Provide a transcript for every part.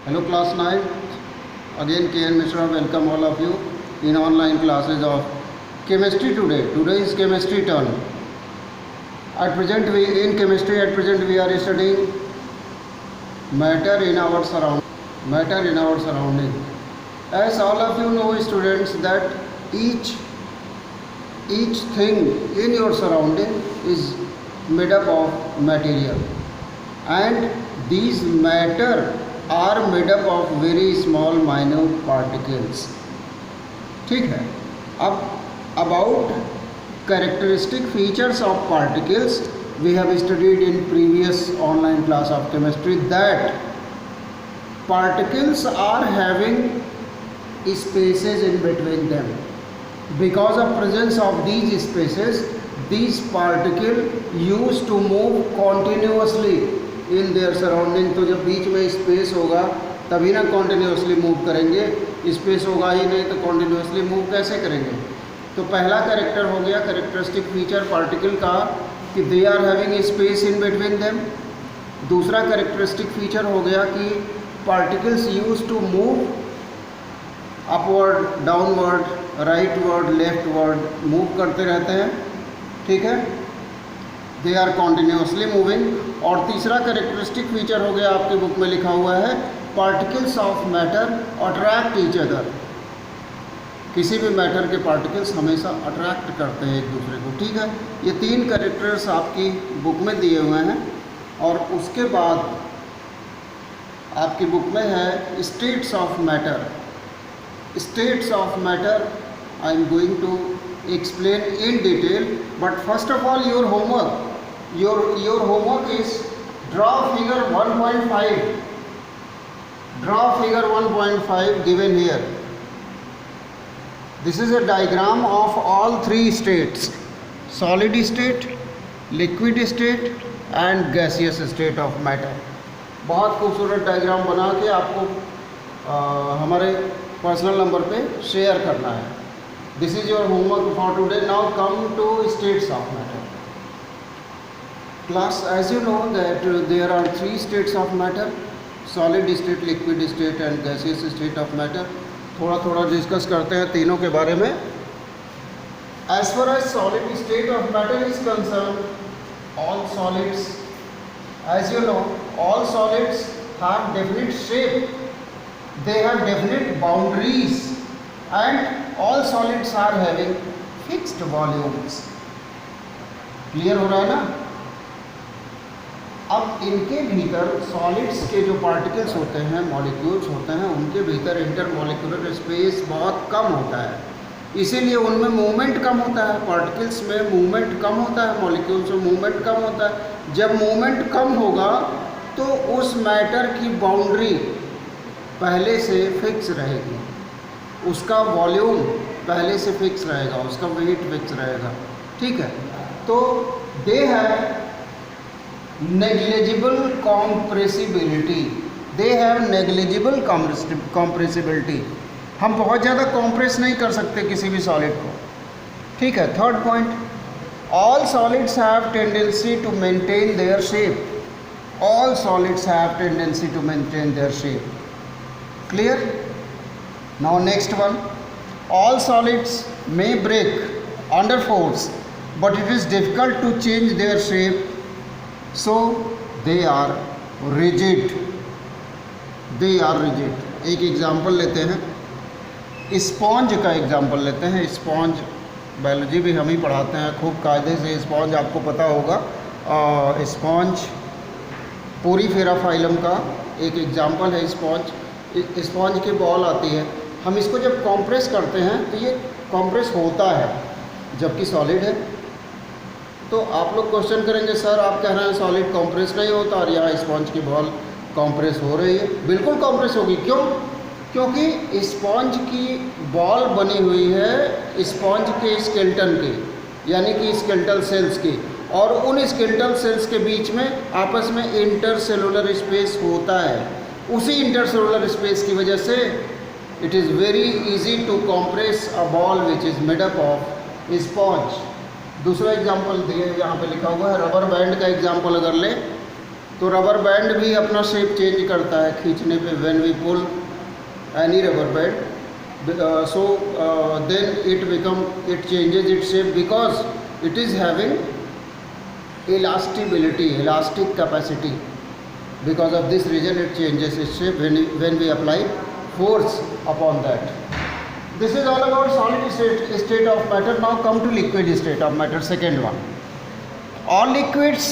Hello class 9, again KN Mishra, welcome all of you in online classes of chemistry today. Today is chemistry turn. At present in chemistry we are studying matter in our surrounding. As all of you know students that each thing in your surrounding is made up of material, and these matter are made up of very small minute particles. ठीक है. अब about characteristic features of particles we have studied in previous online class of chemistry that particles are having spaces in between them. Because of presence of these spaces, these particles used to move continuously in their surrounding. तो जब बीच में space होगा तभी ना continuously move करेंगे. Space होगा ही नहीं तो कॉन्टिन्यूसली मूव कैसे करेंगे. तो पहला कैरेक्टर हो गया कैरेक्टरिस्टिक फीचर पार्टिकल का कि they are having space in between them. दूसरा कैरेक्टरिस्टिक फीचर हो गया कि particles use to move upward, downward, rightward, leftward move करते रहते हैं. ठीक है, दे आर कॉन्टिन्यूसली मूविंग. और तीसरा कैरेक्टरिस्टिक फीचर हो गया आपके बुक में लिखा हुआ है particles of matter attract each other. किसी भी मैटर के पार्टिकल्स हमेशा अट्रैक्ट करते हैं एक दूसरे को. ठीक है, ये तीन कैरेक्टर्स आपकी बुक में दिए हुए हैं. और उसके बाद आपकी बुक में है states of matter. States of matter I am going to explain in detail, but first of all your homework is draw figure 1.5. Draw figure 1.5 given here. This is a diagram of all three states: solid state, liquid state and gaseous state of matter. बहुत खूबसूरत diagram बना के आपको हमारे personal number पे share करना है. This is your homework for today. Now come to states of matter. Class, as you know that there are three states of matter: solid state, liquid state and gaseous state of matter. थोड़ा discuss करते हैं तीनों के बारे में. As far as solid state of matter is concerned, all solids, as you know, all solids have definite shape. They have definite boundaries. And all solids are having fixed volumes. Clear हो रहा है ना. अब इनके भीतर solids के जो particles होते हैं, मॉलिक्यूल्स होते हैं, उनके भीतर इंटरमॉलिक्यूलर स्पेस बहुत कम होता है. इसीलिए उनमें मूवमेंट कम होता है. पार्टिकल्स में मूवमेंट कम होता है, मॉलिक्यूल्स में मूवमेंट कम होता है. जब मूवमेंट कम होगा तो उस मैटर की बाउंड्री पहले से फिक्स रहेगी, उसका वॉल्यूम पहले से फिक्स रहेगा, उसका वेट फिक्स रहेगा. ठीक है, तो they have negligible compressibility. They have negligible compressibility. हम बहुत ज़्यादा कॉम्प्रेस नहीं कर सकते किसी भी सॉलिड को. ठीक है. Third point, all solids have tendency to maintain their shape. All solids have tendency to maintain their shape. Clear. Now next one, all solids may break under force, but it is difficult to change their shape, so they are rigid. They are rigid. एक example लेते हैं, sponge का example लेते हैं. Sponge biology भी हम ही पढ़ाते हैं खूब कायदे से. स्पॉन्ज आपको पता होगा. स्पॉन्ज पोरीफेरा फाइलम का एक एग्जाम्पल है. स्पॉन्ज की बॉल आती है, हम इसको जब कॉम्प्रेस करते हैं तो ये कॉम्प्रेस होता है जबकि सॉलिड है. तो आप लोग क्वेश्चन करेंगे सर आप कह रहे हैं सॉलिड कॉम्प्रेस नहीं होता और यहाँ स्पॉन्ज की बॉल कॉम्प्रेस हो रही है. बिल्कुल कॉम्प्रेस होगी. क्यों? क्योंकि स्पॉन्ज की बॉल बनी हुई है स्पॉन्ज के स्केलेटन के, यानी कि स्केलेटल सेल्स की, और उन स्केलेटल सेल्स के बीच में आपस में इंटरसेलुलर स्पेस होता है. उसी इंटरसेलुलर स्पेस की वजह से it is very easy to compress a ball which is made up of sponge. दूसरा एग्जाम्पल दिए यहाँ पे लिखा हुआ है रबर बैंड का एग्जाम्पल अगर ले तो रबर बैंड भी अपना शेप चेंज करता है खींचने पे, when we pull any rubber band, so then it changes it shape because it is having elastibility, elastic capacity. Because of this reason it changes its shape when we apply force upon that. This is all about solid state of matter. Now come to liquid state of matter, second one. All liquids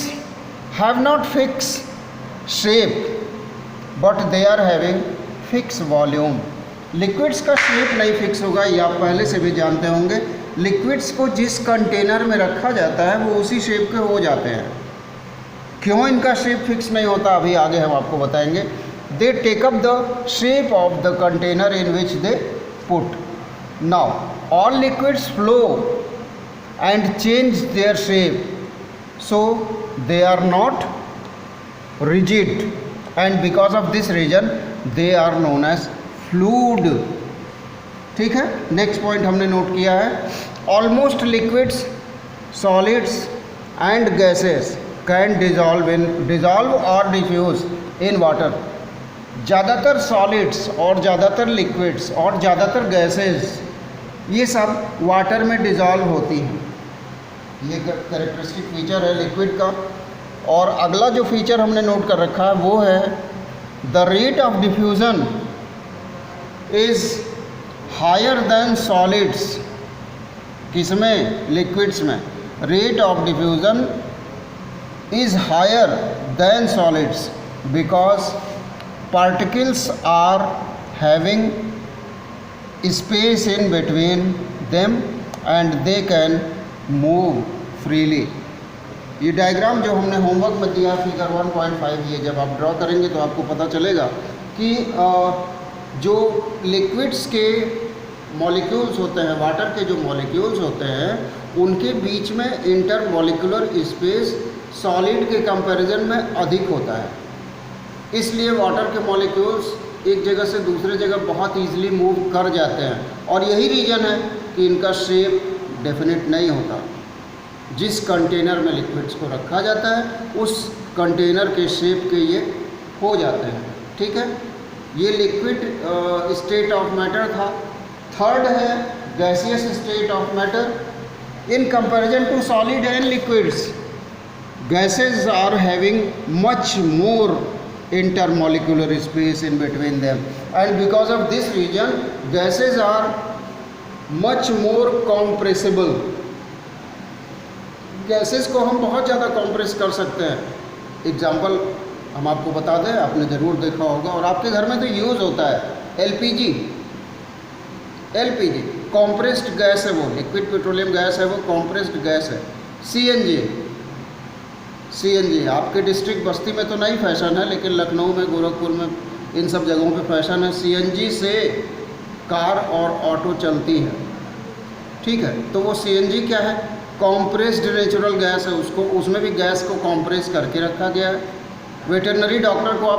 have not fixed shape but they are having fixed volume. Liquids का shape नहीं fix होगा, ये आप पहले से भी जानते होंगे. लिक्विड्स को जिस कंटेनर में रखा जाता है वो उसी शेप के हो जाते हैं. क्यों इनका शेप फिक्स नहीं होता अभी आगे हम आपको बताएंगे. They take up the shape of the container in which they put. Now all liquids flow and change their shape, so they are not rigid and because of this reason they are known as fluid. ठीक है, next point हमने note किया है. Almost liquids, solids and gases can dissolve or diffuse in water. ज़्यादातर solids और ज़्यादातर liquids और ज़्यादातर गैसेस ये सब वाटर में डिज़ोल्व होती हैं. ये कैरेक्टरिस्टिक फीचर है लिक्विड का. और अगला जो फीचर हमने नोट कर रखा है वो है the rate of diffusion is higher than solids. किसमें? लिक्विड्स में. Rate of diffusion is higher than solids because particles are having space in between them and they can move freely. ये diagram जो हमने होमवर्क में दिया figure 1.5, ये जब आप ड्रॉ करेंगे तो आपको पता चलेगा कि जो लिक्विड्स के मॉलिक्यूल्स होते हैं, वाटर के जो मॉलिक्यूल्स होते हैं, उनके बीच में इंटर मॉलिक्यूलर स्पेस सॉलिड के कंपैरिजन में अधिक होता है. इसलिए वाटर के मॉलिक्यूल्स एक जगह से दूसरे जगह बहुत ईजिली मूव कर जाते हैं. और यही रीज़न है कि इनका शेप डेफिनेट नहीं होता. जिस कंटेनर में लिक्विड्स को रखा जाता है उस कंटेनर के शेप के ये हो जाते हैं. ठीक है, ये लिक्विड स्टेट ऑफ मैटर था. थर्ड है gaseous state of matter. In comparison to solid and liquids, gases are having much more intermolecular space in between them and because of this reason gases are much more compressible. Gases को हम बहुत ज़्यादा compress कर सकते हैं. Example हम आपको बता दें, आपने ज़रूर देखा होगा और आपके घर में तो यूज़ होता है. एलपीजी कॉम्प्रेस्ड गैस है, वो लिक्विड पेट्रोलियम गैस है, वो कॉम्प्रेस्ड गैस है. सीएनजी आपके डिस्ट्रिक्ट बस्ती में तो नहीं फैशन है, लेकिन लखनऊ में, गोरखपुर में, इन सब जगहों पे फैशन है. सीएनजी से कार और ऑटो चलती है. ठीक है, तो वो सीएनजी क्या है? कॉम्प्रेस्ड नेचुरल गैस है. उसमें भी गैस को कॉम्प्रेस करके रखा गया है. वेटरनरी डॉक्टर को आप